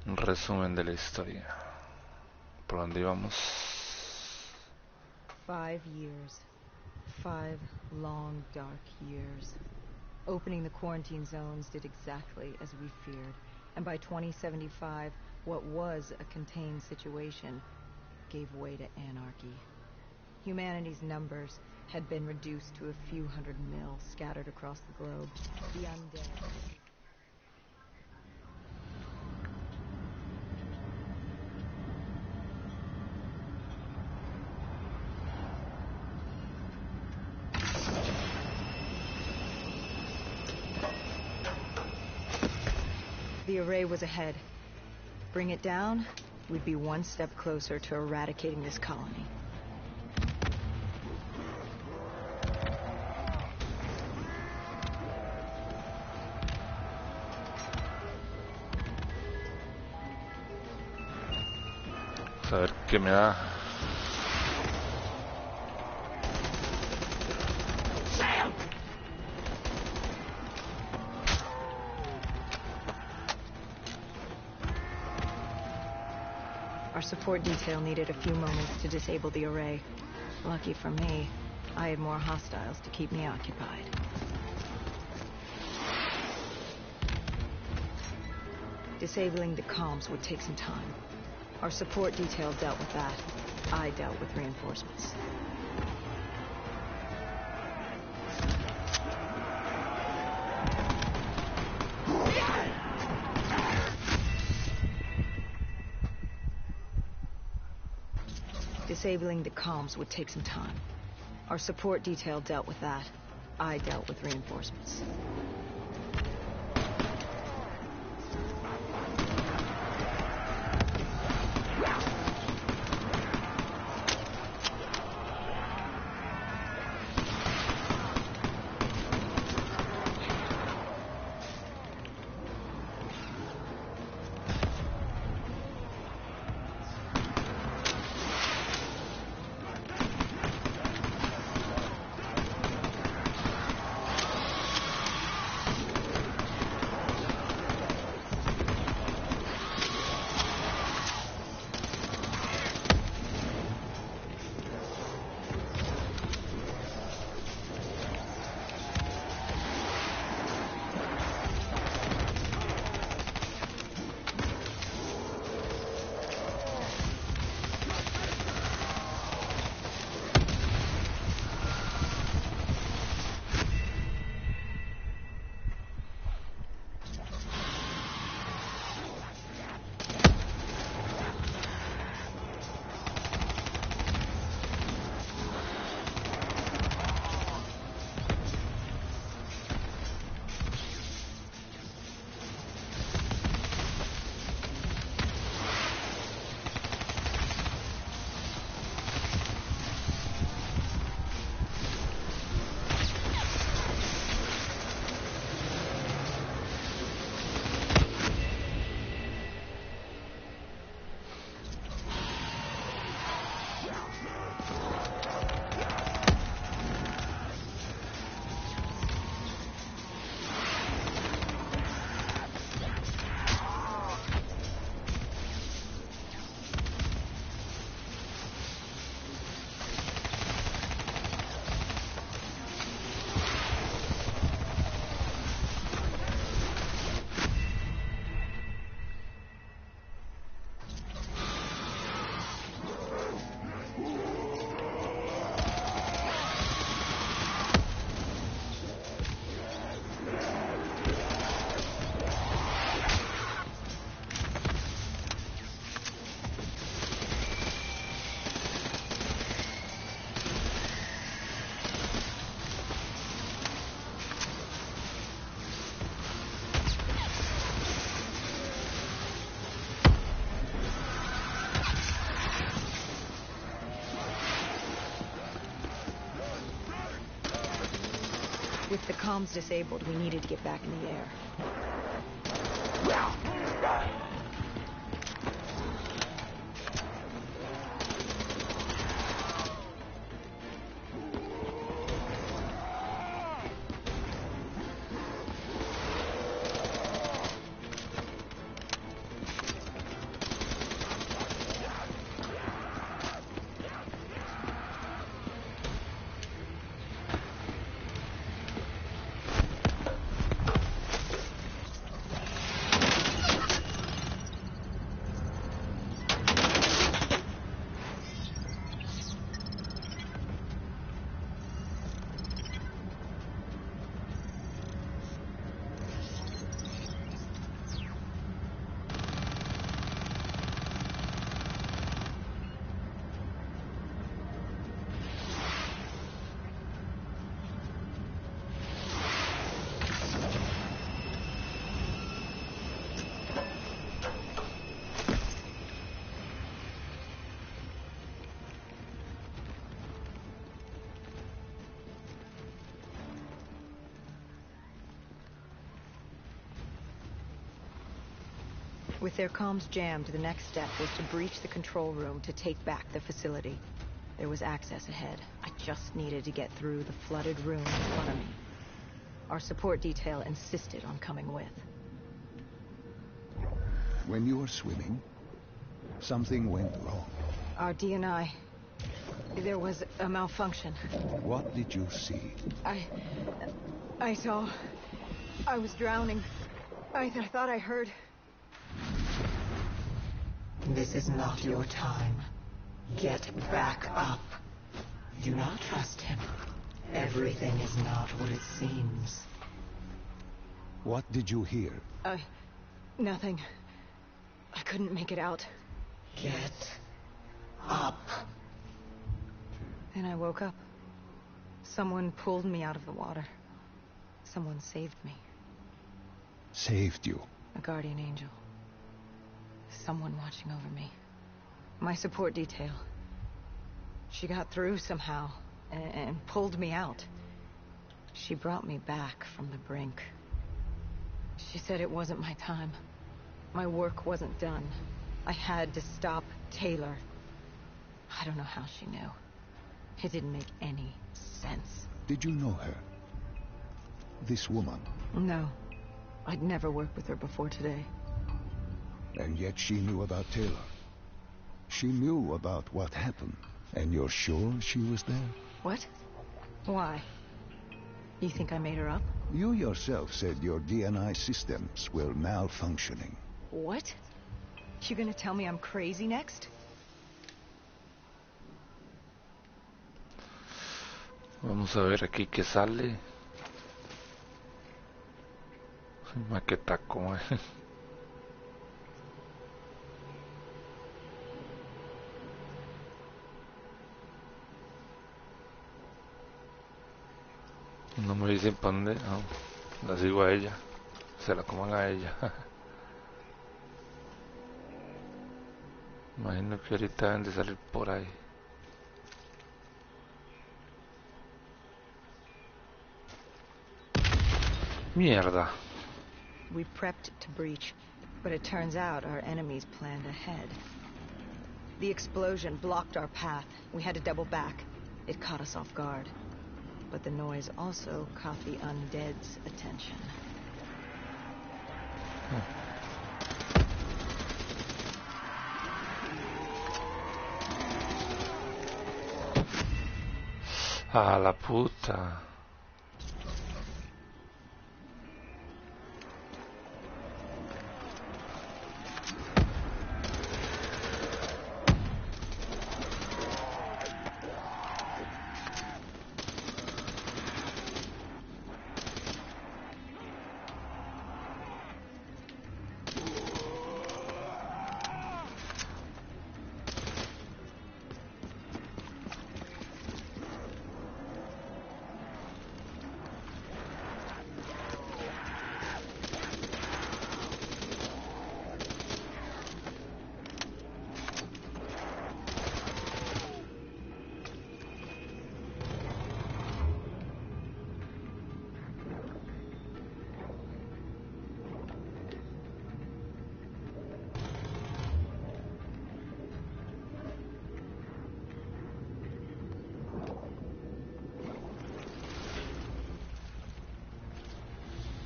Resumen de la historia. ¿Por dónde íbamos? 5 years. 5 long, dark years. Opening the quarantine zones did exactly as we feared. And by 2075, what was a contained situation gave way to anarchy. Humanity's numbers had been reduced to a few hundred mil scattered across the globe. The undead... The array was ahead. Bring it down, we'd be one step closer to eradicating this colony. Vamos a ver qué me da. Our support detail needed a few moments to disable the array. Lucky for me, I had more hostiles to keep me occupied. Disabling the comms would take some time. Our support detail dealt with that. I dealt with reinforcements. Disabling the comms would take some time. Our support detail dealt with that. I dealt with reinforcements. With the comms disabled, we needed to get back in the air. With their comms jammed, the next step was to breach the control room to take back the facility. There was access ahead. I just needed to get through the flooded room in front of me. Our support detail insisted on coming with. When you were swimming, something went wrong. Our DNI. There was a malfunction. What did you see? I saw... I was drowning. I thought I heard... This is not your time. Get back up. Do not trust him. Everything is not what it seems. What did you hear? Nothing. I couldn't make it out. Get up. Then I woke up. Someone pulled me out of the water. Someone saved me. Saved you? A guardian angel. Someone watching over me. My support detail. She got through somehow and pulled me out. She brought me back from the brink. She said it wasn't my time. My work wasn't done. I had to stop Taylor. I don't know how she knew. It didn't make any sense. Did you know her? This woman? No. I'd never worked with her before today. And yet she knew about Taylor. She knew about what happened. And you're sure she was there? What? Why? You think I made her up? You yourself said your DNI systems were malfunctioning. What? You gonna tell me I'm crazy next? Vamos a ver aquí qué sale. Maqueta como es. No me dicen para dónde. No, la sigo a ella. Se la coman a ella. Imagino que ahorita deben de salir por ahí. Mierda. We prepped to breach, but it turns out our enemies planned ahead. The explosion blocked our path. We had to double back. It caught us off guard. But the noise also caught the undead's attention. A la puta.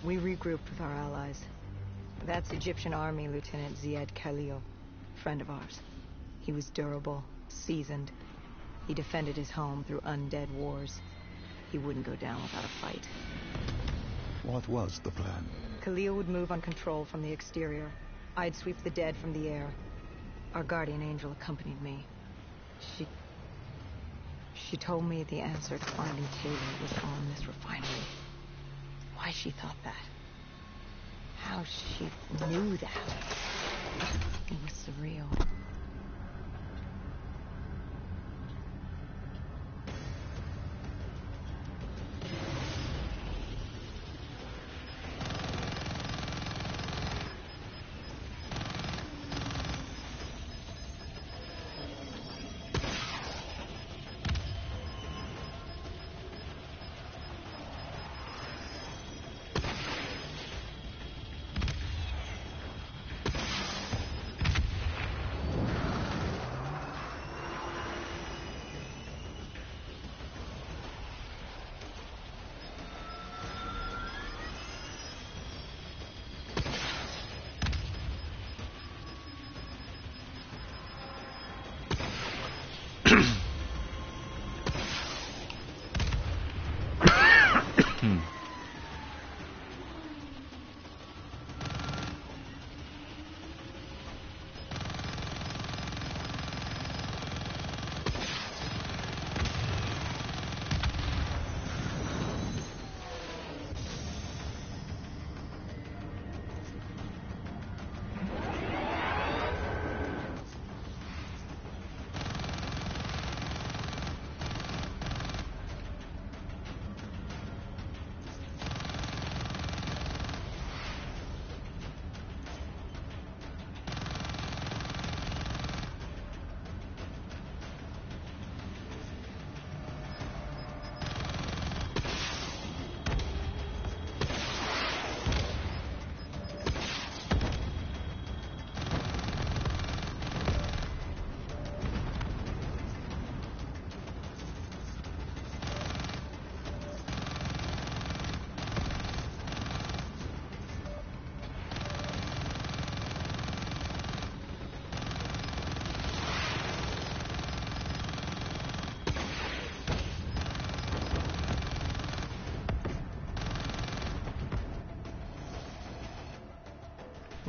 We regrouped with our allies. That's Egyptian Army Lieutenant Ziad Khalil, friend of ours. He was durable, seasoned. He defended his home through undead wars. He wouldn't go down without a fight. What was the plan? Khalil would move on control from the exterior. I'd sweep the dead from the air. Our guardian angel accompanied me. She told me the answer to finding Taylor was on this refinery. Why she thought that. How she knew that. It was surreal.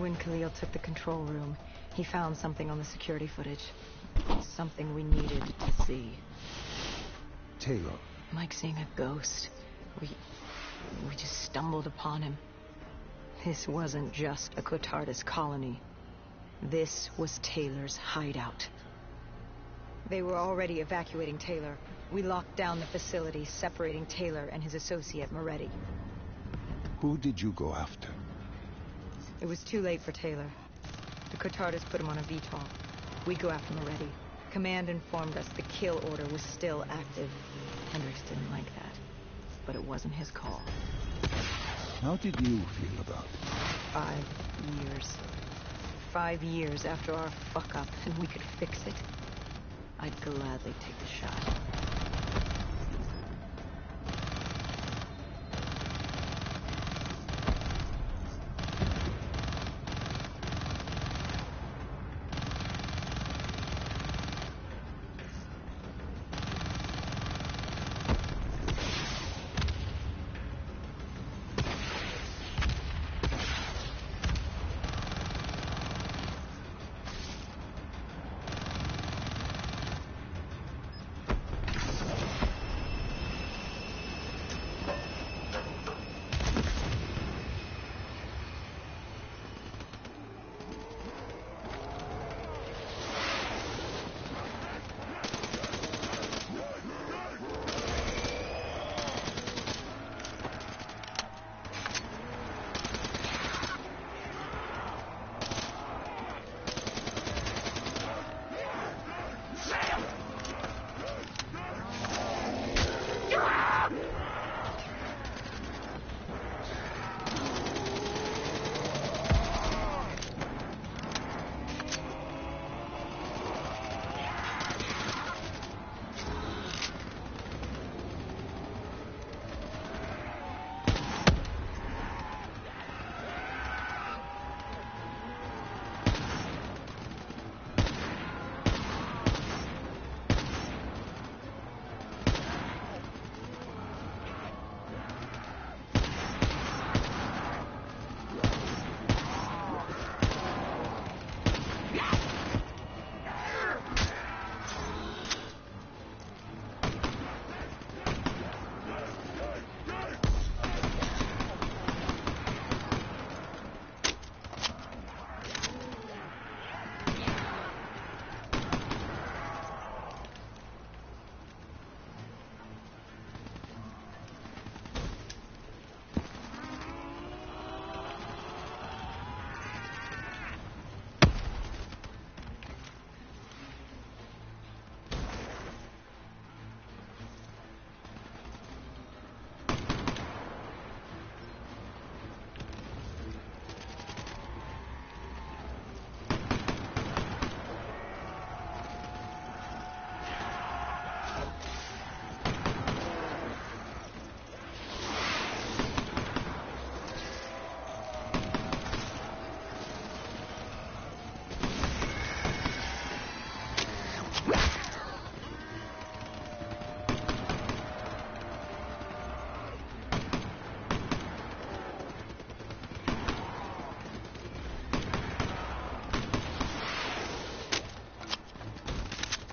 When Khalil took the control room, he found something on the security footage. Something we needed to see. Taylor. Like seeing a ghost. We just stumbled upon him. This wasn't just a Cotardis colony. This was Taylor's hideout. They were already evacuating Taylor. We locked down the facility, separating Taylor and his associate, Moretti. Who did you go after? It was too late for Taylor. The Cotardis put him on a VTOL. We go after Moretti. Command informed us the kill order was still active. Hendricks didn't like that, but it wasn't his call. How did you feel about it? 5 years. 5 years after our fuck-up, and we could fix it. I'd gladly take the shot.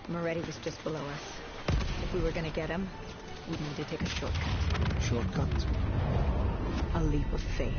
Moretti was just below us. If we were gonna get him, we'd need to take a shortcut. Shortcut? A leap of faith.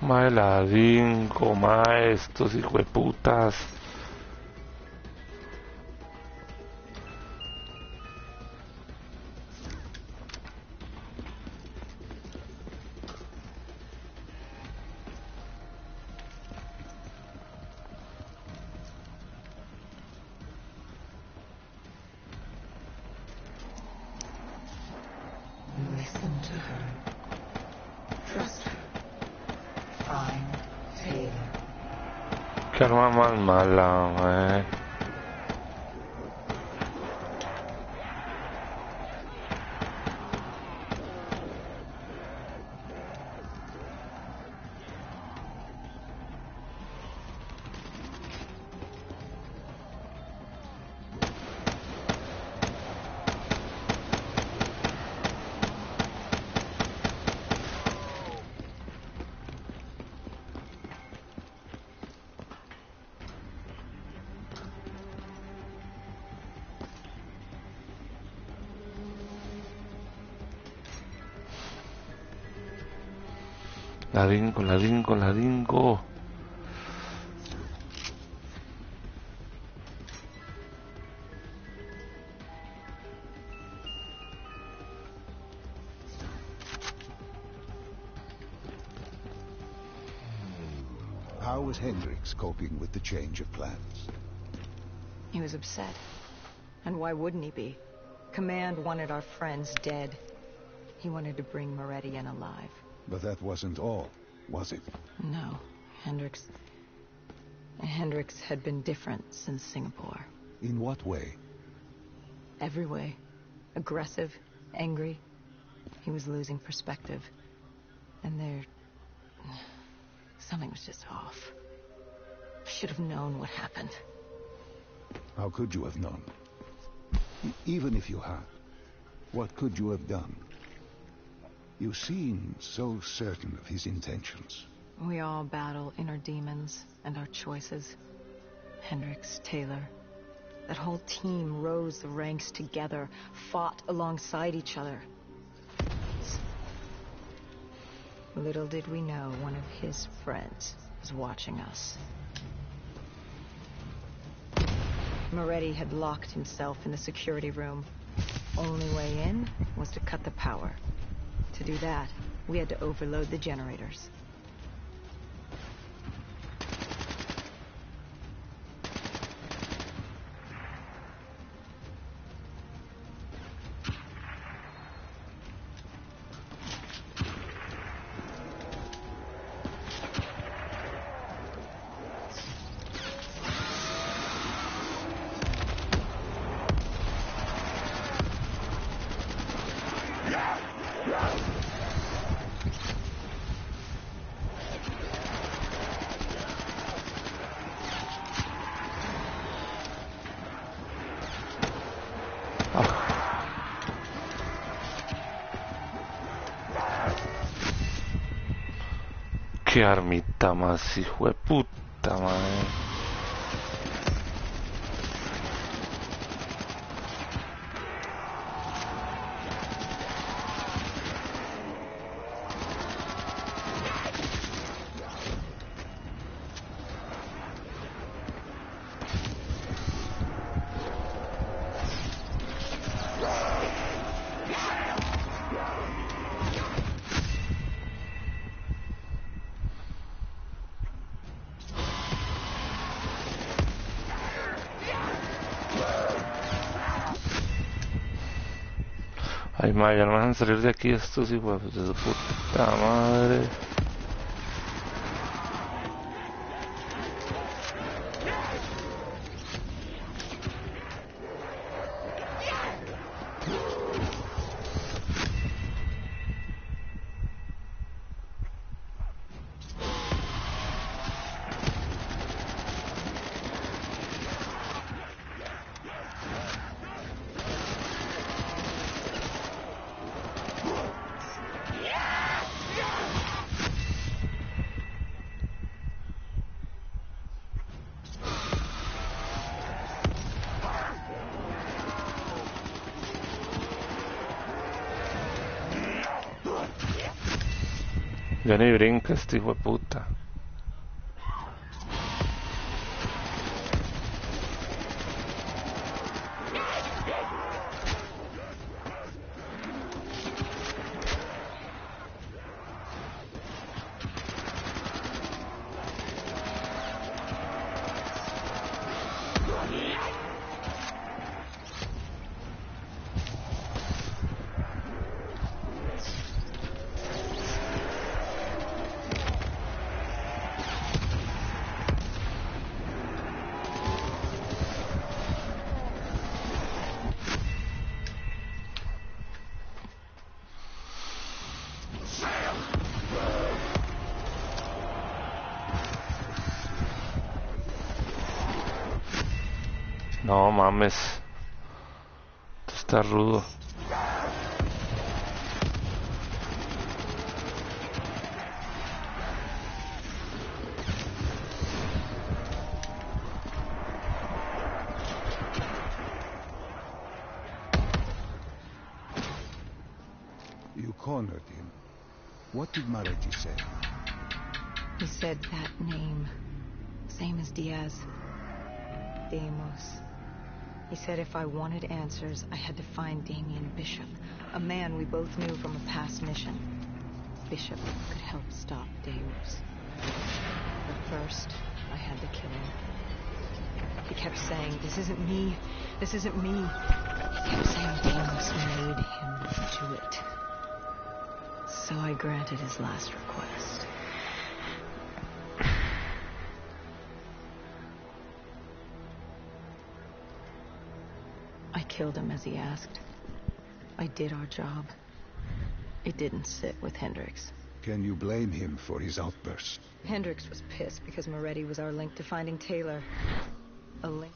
Mae ladingo, mae estos hijueputas. Listen to her. Trust her. Find Taylor. Qué arma más mala, mae. Ladingo. How was Hendricks coping with the change of plans? He was upset. And why wouldn't he be? Command wanted our friends dead. He wanted to bring Moretti in alive. But that wasn't all, was it? No. Hendricks had been different since Singapore. In what way? Every way. Aggressive, angry. He was losing perspective. And something was just off. I should have known what happened. How could you have known? Even if you had, what could you have done? You seem so certain of his intentions. We all battle inner demons and our choices. Hendricks, Taylor. That whole team rose the ranks together, fought alongside each other. Little did we know one of his friends was watching us. Moretti had locked himself in the security room. Only way in was to cut the power. To do that, we had to overload the generators. Qué armita más hijueputa, madre. Ay, madre, ya no me dejan salir de aquí estos hijos de su puta madre. Yo ni brinca este hijo de puta. No mames. Esto está rudo. You cornered him. What did Moretti say? He said that name. Same as Diaz. Deimos. He said if I wanted answers, I had to find Damien Bishop, a man we both knew from a past mission. Bishop could help stop Deimos. But first, I had to kill him. He kept saying, this isn't me, this isn't me. He kept saying Deimos made him do it. So I granted his last request. I killed him as he asked. I did our job. It didn't sit with Hendricks. Can you blame him for his outburst? Hendricks was pissed because Moretti was our link to finding Taylor. A link.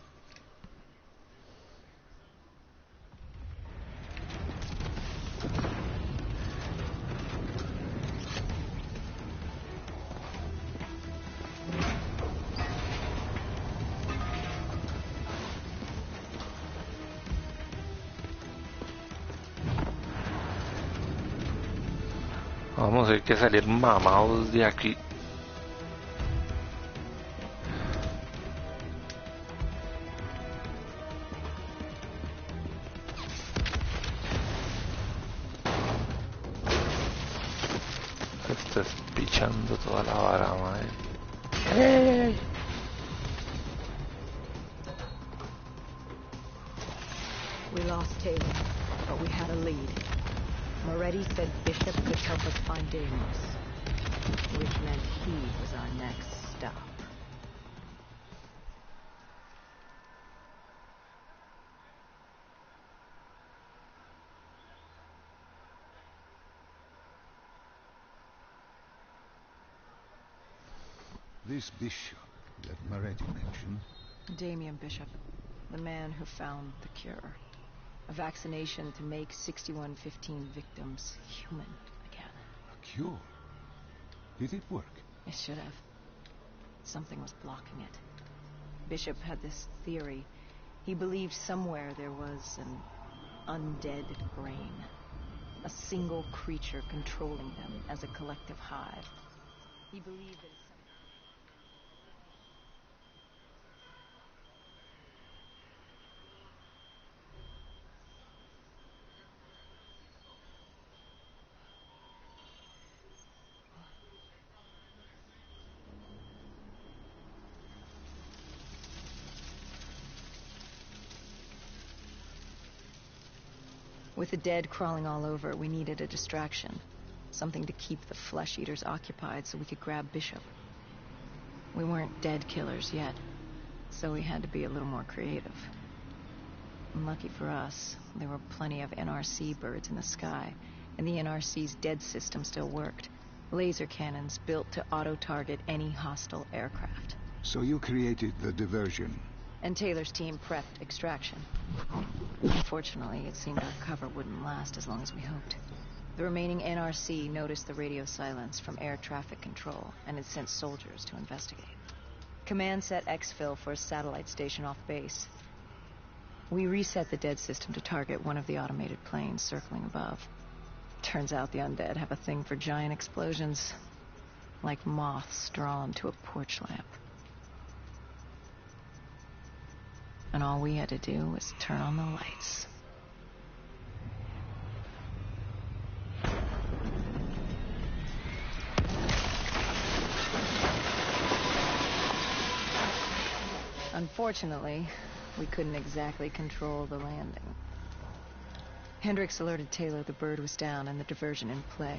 Vamos a ver que salir mamados de aquí. Estás pichando toda la vara, madre. ¡Ey! We lost Taylor, but we had a lead. Moretti said Bishop could help us find Deimos, which meant he was our next stop. This bishop that Moretti mentioned. Damien Bishop, the man who found the cure. A vaccination to make 6115 victims human again. A cure? Did it work? It should have. Something was blocking it. Bishop had this theory. He believed somewhere there was an undead brain. A single creature controlling them as a collective hive. He believed that with the dead crawling all over, we needed a distraction. Something to keep the flesh eaters occupied so we could grab Bishop. We weren't dead killers yet, so we had to be a little more creative. Lucky for us, there were plenty of NRC birds in the sky, and the NRC's dead system still worked. Laser cannons built to auto-target any hostile aircraft. So you created the diversion. And Taylor's team prepped extraction. Unfortunately, it seemed our cover wouldn't last as long as we hoped. The remaining NRC noticed the radio silence from air traffic control, and had sent soldiers to investigate. Command set exfil for a satellite station off base. We reset the dead system to target one of the automated planes circling above. Turns out the undead have a thing for giant explosions. like moths drawn to a porch lamp. And all we had to do was turn on the lights. Unfortunately, we couldn't exactly control the landing. Hendricks alerted Taylor the bird was down and the diversion in play.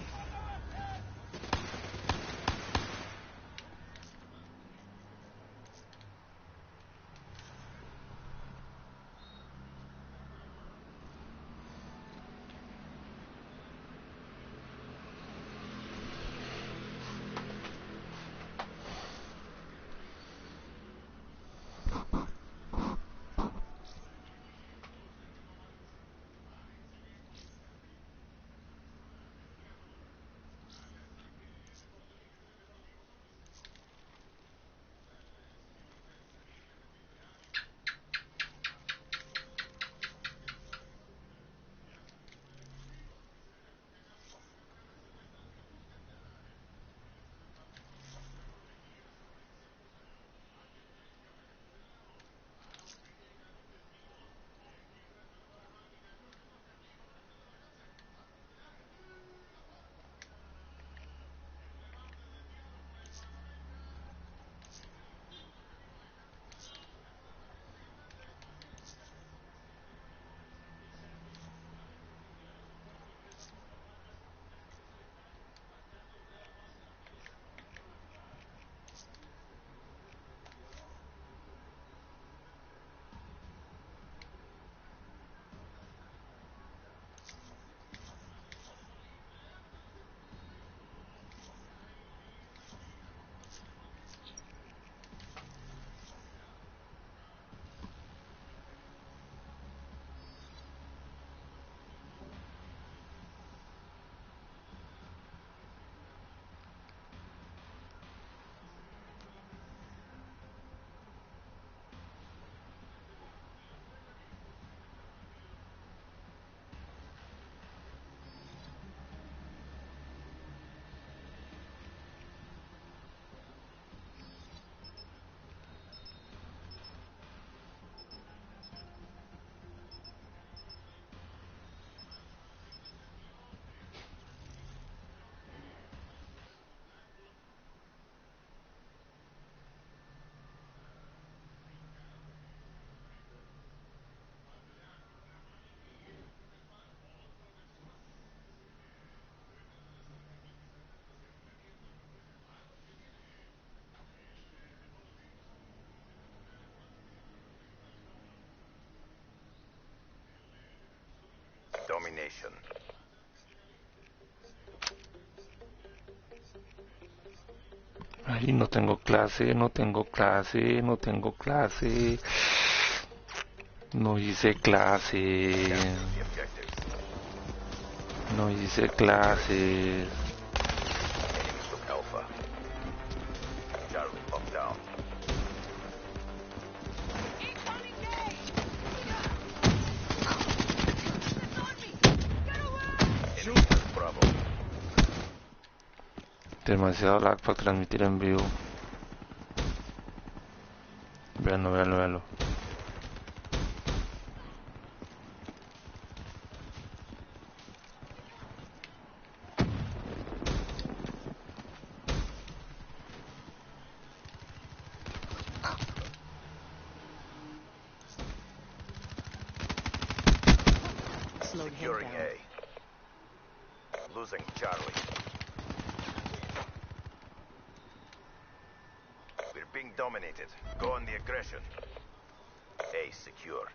Domination. Ay, no tengo clase, no tengo clase, no tengo clase. No hice clase. Capture the objectives. No hice clases. Enemy took Alpha. Charlie locked down. Enemy took Bravo. Demasiado lag para transmitir en vivo. Véanlo, véanlo, véanlo. Slowed him Securing down. A. Losing Charlie. We're being dominated. Go on the aggression. A secure.